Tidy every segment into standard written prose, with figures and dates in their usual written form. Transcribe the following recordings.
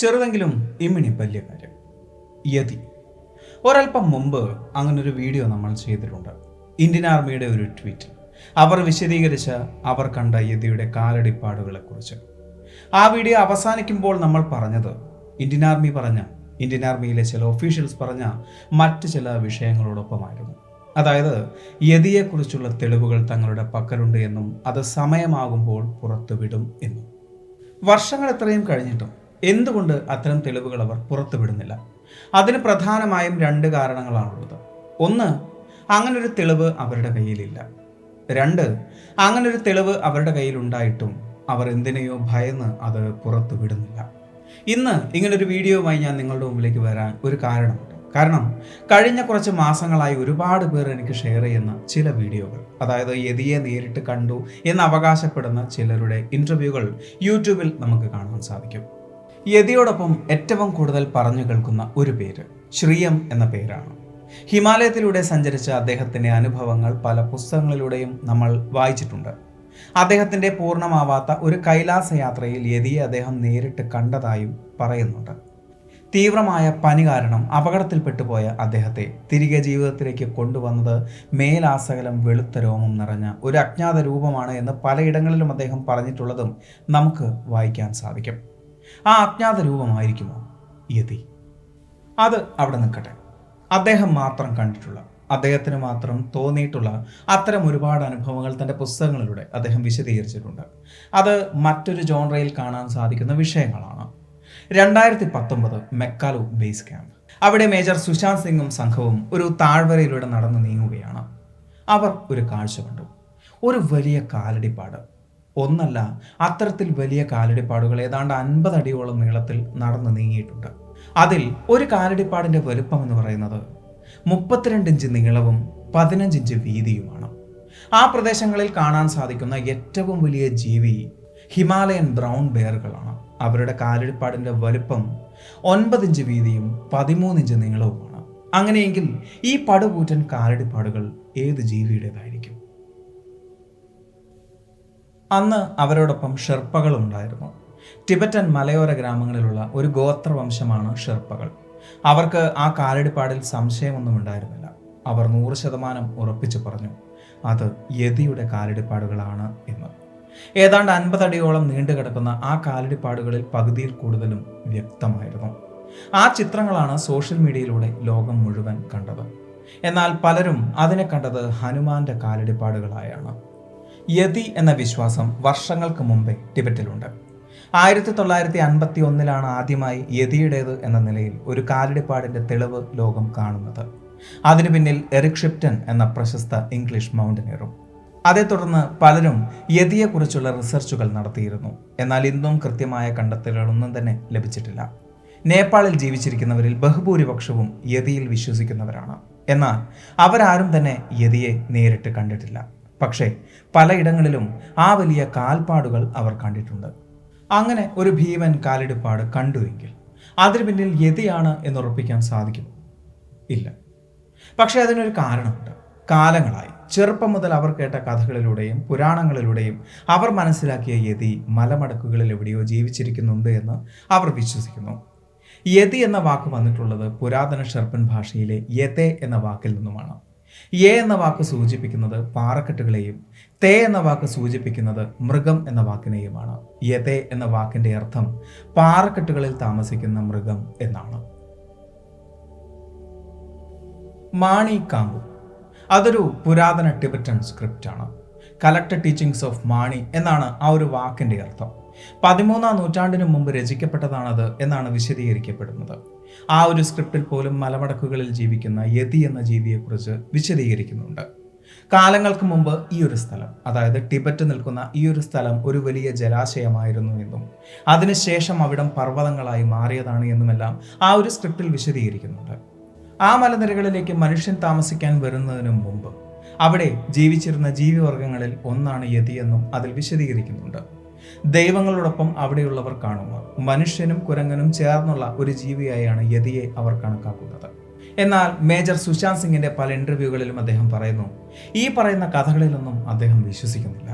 ചെറുതെങ്കിലും ഇമ്മിണി വലിയ കാര്യം. യതി. ഒരൽപ്പം മുമ്പ് അങ്ങനൊരു വീഡിയോ നമ്മൾ ചെയ്തിട്ടുണ്ട്. ഇന്ത്യൻ ആർമിയുടെ ഒരു ട്വീറ്റ് അവർ വിശദീകരിച്ച അവർ കണ്ട യതിയുടെ കാലടിപ്പാടുകളെക്കുറിച്ച്. ആ വീഡിയോ അവസാനിക്കുമ്പോൾ നമ്മൾ പറഞ്ഞത് ഇന്ത്യൻ ആർമിയിലെ ചില ഒഫീഷ്യൽസ് പറഞ്ഞ മറ്റ് ചില വിഷയങ്ങളോടൊപ്പമായിരുന്നു. അതായത് യതിയെക്കുറിച്ചുള്ള തെളിവുകൾ തങ്ങളുടെ പക്കലുണ്ട് എന്നും അത് സമയമാകുമ്പോൾ പുറത്തുവിടും എന്നും. വർഷങ്ങൾ എത്രയും കഴിഞ്ഞിട്ടും എന്തുകൊണ്ട് അത്തരം തെളിവുകൾ അവർ പുറത്തുവിടുന്നില്ല? അതിന് പ്രധാനമായും 2 കാരണങ്ങളാണുള്ളത്. ഒന്ന്, അങ്ങനൊരു തെളിവ് അവരുടെ കയ്യിലില്ല. 2, അങ്ങനൊരു തെളിവ് അവരുടെ കയ്യിലുണ്ടായിട്ടും അവർ എന്തിനെയോ ഭയന്ന് അത് പുറത്തുവിടുന്നില്ല. ഇന്ന് ഇങ്ങനൊരു വീഡിയോയുമായി ഞാൻ നിങ്ങളുടെ മുമ്പിലേക്ക് വരാൻ ഒരു കാരണമുണ്ട്. കാരണം കഴിഞ്ഞ കുറച്ച് മാസങ്ങളായി ഒരുപാട് പേർ എനിക്ക് ഷെയർ ചെയ്യുന്ന ചില വീഡിയോകൾ, അതായത് യതിയെ നേരിട്ട് കണ്ടു എന്ന് അവകാശപ്പെടുന്ന ചിലരുടെ ഇൻ്റർവ്യൂകൾ യൂട്യൂബിൽ നമുക്ക് കാണാൻ സാധിക്കും. യതിയോടൊപ്പം ഏറ്റവും കൂടുതൽ പറഞ്ഞു കേൾക്കുന്ന ഒരു പേര് ശ്രീയം എന്ന പേരാണ്. ഹിമാലയത്തിലൂടെ സഞ്ചരിച്ച അദ്ദേഹത്തിൻ്റെ അനുഭവങ്ങൾ പല പുസ്തകങ്ങളിലൂടെയും നമ്മൾ വായിച്ചിട്ടുണ്ട്. അദ്ദേഹത്തിൻ്റെ പൂർണ്ണമാവാത്ത ഒരു കൈലാസ യാത്രയിൽ യതിയെ അദ്ദേഹം നേരിട്ട് കണ്ടതായും പറയുന്നുണ്ട്. തീവ്രമായ പനി കാരണം അപകടത്തിൽപ്പെട്ടുപോയ അദ്ദേഹത്തെ തിരികെ ജീവിതത്തിലേക്ക് കൊണ്ടുവന്നത് മേലാസകലം വെളുത്ത രോമം നിറഞ്ഞ ഒരു അജ്ഞാത രൂപമാണ് എന്ന് പലയിടങ്ങളിലും അദ്ദേഹം പറഞ്ഞിട്ടുള്ളതും നമുക്ക് വായിക്കാൻ സാധിക്കും. ആ അജ്ഞാത രൂപമായിരിക്കുമോ യതി? അത് അവിടെ നിൽക്കട്ടെ. അദ്ദേഹം മാത്രം കണ്ടിട്ടുള്ള, അദ്ദേഹത്തിന് മാത്രം തോന്നിയിട്ടുള്ള അത്തരം ഒരുപാട് അനുഭവങ്ങൾ തൻ്റെ പുസ്തകങ്ങളിലൂടെ അദ്ദേഹം വിശദീകരിച്ചിട്ടുണ്ട്. അത് മറ്റൊരു ജോൺറയിൽ കാണാൻ സാധിക്കുന്ന വിഷയങ്ങളാണ്. 2019 മെക്കാലു ബേസ് ക്യാമ്പ്. അവിടെ മേജർ സുശാന്ത് സിംഗും സംഘവും ഒരു താഴ്വരയിലൂടെ നടന്നു നീങ്ങുകയാണ്. അവർ ഒരു കാഴ്ച കണ്ടു. ഒരു വലിയ കാലടിപ്പാട്. ഒന്നല്ല, അത്തരത്തിൽ വലിയ കാലടിപ്പാടുകൾ ഏതാണ്ട് 50 അടിയോളം നീളത്തിൽ നടന്നു നീങ്ങിയിട്ടുണ്ട്. അതിൽ ഒരു കാലടിപ്പാടിൻ്റെ വലുപ്പം എന്ന് പറയുന്നത് 32 ഇഞ്ച് നീളവും 15 ഇഞ്ച് വീതിയുമാണ്. ആ പ്രദേശങ്ങളിൽ കാണാൻ സാധിക്കുന്ന ഏറ്റവും വലിയ ജീവി ഹിമാലയൻ ബ്രൗൺ ബെയറുകളാണ്. അവരുടെ കാലടിപ്പാടിൻ്റെ വലുപ്പം 9 ഇഞ്ച് വീതിയും 13 ഇഞ്ച് നീളവുമാണ്. അങ്ങനെയെങ്കിൽ ഈ പടുകൂറ്റൻ കാലടിപ്പാടുകൾ ഏത് ജീവിയുടേതായിരിക്കും? അന്ന് അവരോടൊപ്പം ഷെർപ്പകളുണ്ടായിരുന്നു. ടിബറ്റൻ മലയോര ഗ്രാമങ്ങളിലുള്ള ഒരു ഗോത്രവംശമാണ് ഷെർപ്പകൾ. അവർക്ക് ആ കാലടിപ്പാടിൽ സംശയമൊന്നും ഉണ്ടായിരുന്നില്ല. അവർ 100% ഉറപ്പിച്ചു പറഞ്ഞു അത് യതിയുടെ കാലടിപ്പാടുകളാണ് എന്ന്. ഏതാണ്ട് 50 അടിയോളം നീണ്ടു കിടക്കുന്ന ആ കാലടിപ്പാടുകളിൽ പകുതിയിൽ കൂടുതലും വ്യക്തമായിരുന്നു. ആ ചിത്രങ്ങളാണ് സോഷ്യൽ മീഡിയയിലൂടെ ലോകം മുഴുവൻ കണ്ടത്. എന്നാൽ പലരും അതിനെ കണ്ടത് ഹനുമാന്റെ കാലടിപ്പാടുകളായാണ്. യതി എന്ന വിശ്വാസം വർഷങ്ങൾക്ക് മുമ്പേ ടിബറ്റിലുണ്ട്. 1951 ആദ്യമായി യതിയുടേത് എന്ന നിലയിൽ ഒരു കാലടിപ്പാടിന്റെ തെളിവ് ലോകം കാണുന്നത്. അതിനു പിന്നിൽ എറിക് ഷിപ്റ്റൺ എന്ന പ്രശസ്ത ഇംഗ്ലീഷ് മൗണ്ടനിയറും. അതേ തുടർന്ന് പലരും യതിയെക്കുറിച്ചുള്ള റിസർച്ചുകൾ നടത്തിയിരുന്നു. എന്നാൽ ഇന്നും കൃത്യമായ കണ്ടെത്തലുകളൊന്നും തന്നെ ലഭിച്ചിട്ടില്ല. നേപ്പാളിൽ ജീവിച്ചിരിക്കുന്നവരിൽ ബഹുഭൂരിപക്ഷവും യതിയിൽ വിശ്വസിക്കുന്നവരാണ്. എന്നാൽ അവരാരും തന്നെ യതിയെ നേരിട്ട് കണ്ടിട്ടില്ല. പക്ഷേ പലയിടങ്ങളിലും ആ വലിയ കാൽപ്പാടുകൾ അവർ കണ്ടിട്ടുണ്ട്. അങ്ങനെ ഒരു ഭീമൻ കാലടിപ്പാട് കണ്ടുവെങ്കിൽ അതിന് പിന്നിൽ യതിയാണ് എന്നുറപ്പിക്കാൻ സാധിക്കും? ഇല്ല. പക്ഷേ അതിനൊരു കാരണമുണ്ട്. കാലങ്ങളായി ചെറുപ്പം മുതൽ അവർ കേട്ട കഥകളിലൂടെയും പുരാണങ്ങളിലൂടെയും അവർ മനസ്സിലാക്കിയ യതി മലമടക്കുകളിൽ എവിടെയോ ജീവിച്ചിരിക്കുന്നുണ്ട് എന്ന് അവർ വിശ്വസിക്കുന്നു. യതി എന്ന വാക്ക് വന്നിട്ടുള്ളത് പുരാതന ഷെർപ്പൻ ഭാഷയിലെ യതെ എന്ന വാക്കിൽ നിന്നുമാണ്. യെ എന്ന വാക്ക് സൂചിപ്പിക്കുന്നത് പാറക്കെട്ടുകളെയും തേ എന്ന വാക്ക് സൂചിപ്പിക്കുന്നത് മൃഗം എന്ന വാക്കിനെയുമാണ്. യതെ എന്ന വാക്കിന്റെ അർത്ഥം പാറക്കെട്ടുകളിൽ താമസിക്കുന്ന മൃഗം എന്നാണ്. മാണി കാമ്പു അതൊരു പുരാതന ടിബറ്റൻ സ്ക്രിപ്റ്റാണ്. കളക്ടഡ് ടീച്ചിങ്സ് ഓഫ് മാണി എന്നാണ് ആ ഒരു വാക്കിന്റെ അർത്ഥം. 13-ാം നൂറ്റാണ്ടിന് മുമ്പ് രചിക്കപ്പെട്ടതാണത് എന്നാണ് വിശദീകരിക്കപ്പെടുന്നത്. ആ ഒരു സ്ക്രിപ്റ്റിൽ പോലും മലമടക്കുകളിൽ ജീവിക്കുന്ന യതി എന്ന ജീവിയെക്കുറിച്ച് വിശദീകരിക്കുന്നുണ്ട്. കാലങ്ങൾക്ക് മുമ്പ് ഈ ഒരു സ്ഥലം, അതായത് ടിബറ്റ് നിൽക്കുന്ന ഈ ഒരു സ്ഥലം ഒരു വലിയ ജലാശയമായിരുന്നു എന്നും അതിനുശേഷം അവിടം പർവ്വതങ്ങളായി മാറിയതാണ് എന്നുമെല്ലാം ആ ഒരു സ്ക്രിപ്റ്റിൽ വിശദീകരിക്കുന്നുണ്ട്. ആ മലനിരകളിലേക്ക് മനുഷ്യൻ താമസിക്കാൻ വരുന്നതിന് മുമ്പ് അവിടെ ജീവിച്ചിരുന്ന ജീവിവർഗങ്ങളിൽ ഒന്നാണ് യതി എന്നും അതിൽ വിശദീകരിക്കുന്നുണ്ട്. ദൈവങ്ങളോടൊപ്പം അവിടെയുള്ളവർ കാണുന്നു. മനുഷ്യനും കുരങ്ങനും ചേർന്നുള്ള ഒരു ജീവിയായാണ് യതിയെ അവർ കണക്കാക്കുന്നത്. എന്നാൽ മേജർ സുശാന്ത് സിംഗിന്റെ പല ഇന്റർവ്യൂകളിലും അദ്ദേഹം പറയുന്നു ഈ പറയുന്ന കഥകളിലൊന്നും അദ്ദേഹം വിശ്വസിക്കുന്നില്ല.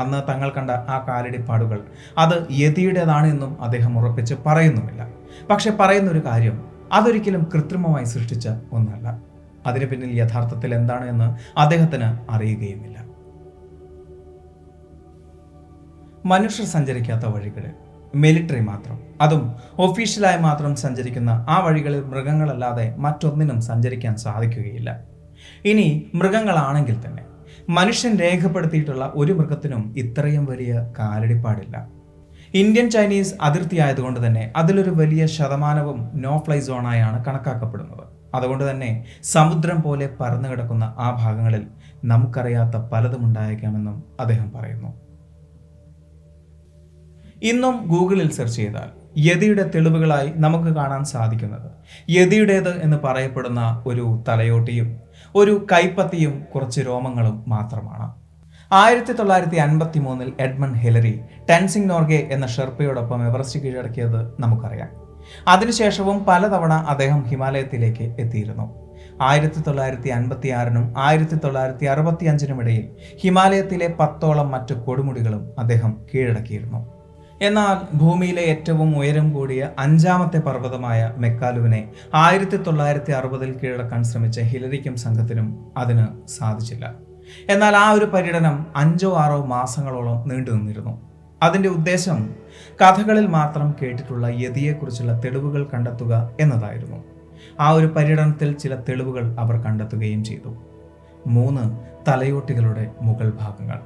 അന്ന് തങ്ങൾ കണ്ട ആ കാലടിപ്പാടുകൾ അത് യതിയുടേതാണ് എന്നും അദ്ദേഹം ഉറപ്പിച്ച് പറയുന്നുമില്ല. പക്ഷെ പറയുന്നൊരു കാര്യം, അതൊരിക്കലും കൃത്രിമമായി സൃഷ്ടിച്ച ഒന്നല്ല. അതിന് പിന്നിൽ യഥാർത്ഥത്തിൽ എന്താണ് എന്ന് അദ്ദേഹത്തിന് അറിയുകയുമില്ല. മനുഷ്യർ സഞ്ചരിക്കാത്ത വഴികളിൽ മിലിറ്ററി മാത്രം, അതും ഒഫീഷ്യലായി മാത്രം സഞ്ചരിക്കുന്ന ആ വഴികളിൽ മൃഗങ്ങളല്ലാതെ മറ്റൊന്നിനും സഞ്ചരിക്കാൻ സാധിക്കുകയില്ല. ഇനി മൃഗങ്ങളാണെങ്കിൽ തന്നെ മനുഷ്യൻ രേഖപ്പെടുത്തിയിട്ടുള്ള ഒരു മൃഗത്തിനും ഇത്രയും വലിയ കാലടിപ്പാടില്ല. ഇന്ത്യൻ ചൈനീസ് അതിർത്തി ആയതുകൊണ്ട് തന്നെ അതിലൊരു വലിയ ശതമാനവും നോ ഫ്ലൈ സോണായാണ് കണക്കാക്കപ്പെടുന്നത്. അതുകൊണ്ട് തന്നെ സമുദ്രം പോലെ പരന്നു കിടക്കുന്ന ആ ഭാഗങ്ങളിൽ നമുക്കറിയാത്ത പലതും ഉണ്ടായേക്കാമെന്നും അദ്ദേഹം പറയുന്നു. ഇന്നും ഗൂഗിളിൽ സെർച്ച് ചെയ്താൽ യതിയുടെ തെളിവുകളായി നമുക്ക് കാണാൻ സാധിക്കുന്നത് യതിയുടേത് എന്ന് പറയപ്പെടുന്ന ഒരു തലയോട്ടിയും ഒരു കൈപ്പത്തിയും കുറച്ച് രോമങ്ങളും മാത്രമാണ്. 1953 എഡ്മണ്ട് ഹിലരി ടെൻസിംഗ് നോർഗെ എന്ന ഷെർപ്പയോടൊപ്പം എവറസ്റ്റ് കീഴടക്കിയത് നമുക്കറിയാം. അതിനുശേഷവും പലതവണ അദ്ദേഹം ഹിമാലയത്തിലേക്ക് എത്തിയിരുന്നു. 1956 1965 ഇടയിൽ ഹിമാലയത്തിലെ 10ഓളം മറ്റു കൊടുമുടികളും അദ്ദേഹം കീഴടക്കിയിരുന്നു. എന്നാൽ ഭൂമിയിലെ ഏറ്റവും ഉയരം കൂടിയ 5ാമത്തെ പർവ്വതമായ മെക്കാലുവിനെ 1960 കീഴടക്കാൻ ശ്രമിച്ച ഹിലരിക്കും സംഘത്തിനും അതിന് സാധിച്ചില്ല. എന്നാൽ ആ ഒരു പര്യടനം 5-6 മാസങ്ങളോളം നീണ്ടു നിന്നിരുന്നു. അതിൻ്റെ ഉദ്ദേശം കഥകളിൽ മാത്രം കേട്ടിട്ടുള്ള യതിയെക്കുറിച്ചുള്ള തെളിവുകൾ കണ്ടെത്തുക എന്നതായിരുന്നു. ആ ഒരു പര്യടനത്തിൽ ചില തെളിവുകൾ അവർ കണ്ടെത്തുകയും ചെയ്തു. 3 തലയോട്ടികളുടെ മുകൾ ഭാഗങ്ങൾ,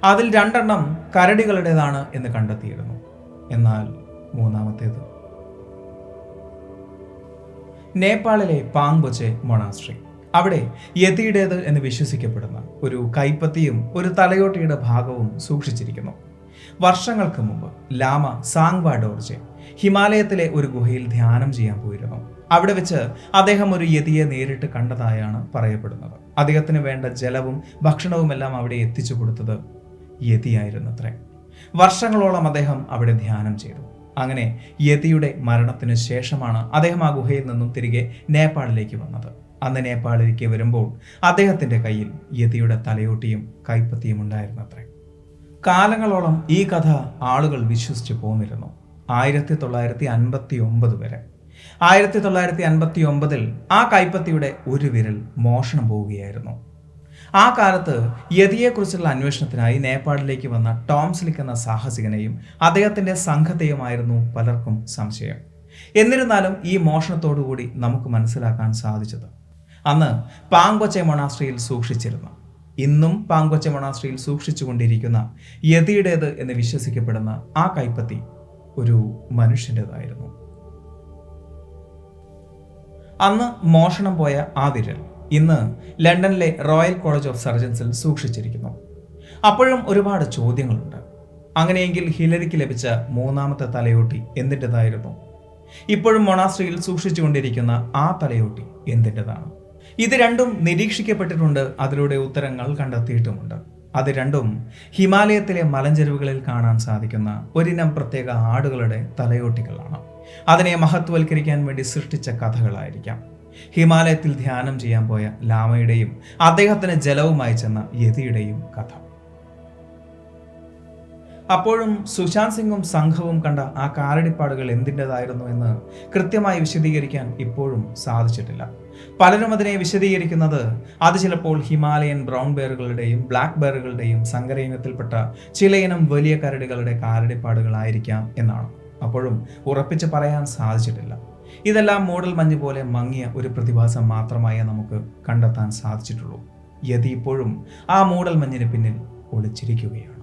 അതിൽ 2 കരടികളുടേതാണ് എന്ന് കണ്ടെത്തിയിരുന്നു. എന്നാൽ 3ാമത്തേത് നേപ്പാളിലെ പാങ്ബൊച്ചെ മൊണാസ്ട്രി, അവിടെ യതിയുടേത് എന്ന് വിശ്വസിക്കപ്പെടുന്ന ഒരു കൈപ്പത്തിയും ഒരു തലയോട്ടിയുടെ ഭാഗവും സൂക്ഷിച്ചിരിക്കുന്നു. വർഷങ്ങൾക്ക് മുമ്പ് ലാമ സാങ്വ ഡോർജെ ഹിമാലയത്തിലെ ഒരു ഗുഹയിൽ ധ്യാനം ചെയ്യാൻ പോയിരുന്നു. അവിടെ വെച്ച് അദ്ദേഹം ഒരു യതിയെ നേരിട്ട് കണ്ടതായാണ് പറയപ്പെടുന്നത്. അദ്ദേഹത്തിന് വേണ്ട ജലവും ഭക്ഷണവുമെല്ലാം അവിടെ എത്തിച്ചു കൊടുത്തത് യതിയായിരുന്നത്രേ. വർഷങ്ങളോളം അദ്ദേഹം അവിടെ ധ്യാനം ചെയ്തു. അങ്ങനെ യതിയുടെ മരണത്തിന് ശേഷമാണ് അദ്ദേഹം ആ ഗുഹയിൽ നിന്നും തിരികെ നേപ്പാളിലേക്ക് വന്നത്. അന്ന് നേപ്പാളിലേക്ക് വരുമ്പോൾ അദ്ദേഹത്തിൻ്റെ കയ്യിൽ യതിയുടെ തലയോട്ടിയും കൈപ്പത്തിയും ഉണ്ടായിരുന്നത്രേ. കാലങ്ങളോളം ഈ കഥ ആളുകൾ വിശ്വസിച്ച് പോന്നിരുന്നു. 1959 വരെ. 1959 ആ കൈപ്പത്തിയുടെ ഒരു വിരൽ മോഷണം പോവുകയായിരുന്നു. ആ കാലത്ത് യതിയെക്കുറിച്ചുള്ള അന്വേഷണത്തിനായി നേപ്പാളിലേക്ക് വന്ന ടോം സ്ലിക്ക് എന്ന സാഹസികനെയും അദ്ദേഹത്തിൻ്റെ സംഘത്തെയുമായിരുന്നു പലർക്കും സംശയം. എന്നിരുന്നാലും ഈ മോഷണത്തോടുകൂടി നമുക്ക് മനസ്സിലാക്കാൻ സാധിച്ചത് അന്ന് പാങ്ബൊച്ചെ മൊണാസ്ട്രിയിൽ സൂക്ഷിച്ചിരുന്ന, ഇന്നും പാങ്ബൊച്ചെ മൊണാസ്ട്രിയിൽ സൂക്ഷിച്ചുകൊണ്ടിരിക്കുന്ന യതിയുടേത് എന്ന് വിശ്വസിക്കപ്പെടുന്ന ആ കൈപ്പത്തി ഒരു മനുഷ്യൻ്റെതായിരുന്നു. അന്ന് മോഷണം പോയ ആ വിരൽ ഇന്ന് ലണ്ടനിലെ റോയൽ കോളേജ് ഓഫ് സർജൻസിൽ സൂക്ഷിച്ചിരിക്കുന്നു. അപ്പോഴും ഒരുപാട് ചോദ്യങ്ങളുണ്ട്. അങ്ങനെയെങ്കിൽ ഹിലരിക്ക് ലഭിച്ച 3ാമത്തെ തലയോട്ടി എന്തിൻ്റെതായിരുന്നു? ഇപ്പോഴും മൊണാസ്ട്രിയിൽ സൂക്ഷിച്ചുകൊണ്ടിരിക്കുന്ന ആ തലയോട്ടി എന്തിൻ്റെതാണ്? ഇത് രണ്ടും നിരീക്ഷിക്കപ്പെട്ടിട്ടുണ്ട്. അതിലൂടെ ഉത്തരങ്ങൾ കണ്ടെത്തിയിട്ടുമുണ്ട്. അത് രണ്ടും ഹിമാലയത്തിലെ മലഞ്ചെരുവുകളിൽ കാണാൻ സാധിക്കുന്ന ഒരിനം പ്രത്യേക ആടുകളുടെ തലയോട്ടികളാണ്. അതിനെ മഹത്വവൽക്കരിക്കാൻ വേണ്ടി സൃഷ്ടിച്ച കഥകളായിരിക്കാം. ഹിമാലയത്തിൽ ധ്യാനം ചെയ്യാൻ പോയ ലാമയുടെയും അദ്ദേഹത്തിന് ജലവുമായി ചെന്ന യതിയുടെയും കഥ. അപ്പോഴും സുശാന്ത് സിംഗും സംഘവും കണ്ട ആ കാലടിപ്പാടുകൾ എന്തിൻ്റെതായിരുന്നു എന്ന് കൃത്യമായി വിശദീകരിക്കാൻ ഇപ്പോഴും സാധിച്ചിട്ടില്ല. പലരും അതിനെ വിശദീകരിക്കുന്നത് അത് ചിലപ്പോൾ ഹിമാലയൻ ബ്രൗൺ ബെയറുകളുടെയും ബ്ലാക്ക് ബെയറുകളുടെയും സങ്കരയിനത്തിൽപ്പെട്ട ചിലയിനം വലിയ കരടികളുടെ കാലടിപ്പാടുകളായിരിക്കാം എന്നാണ്. അപ്പോഴും ഉറപ്പിച്ച് പറയാൻ സാധിച്ചിട്ടില്ല. ഇതെല്ലാം മൂടൽ മഞ്ഞ് പോലെ മങ്ങിയ ഒരു പ്രതിഭാസം മാത്രമായേ നമുക്ക് കണ്ടെത്താൻ സാധിച്ചിട്ടുള്ളൂ. യതി ഇപ്പോഴും ആ മൂടൽ മഞ്ഞിന് പിന്നിൽ ഒളിച്ചിരിക്കുകയാണ്.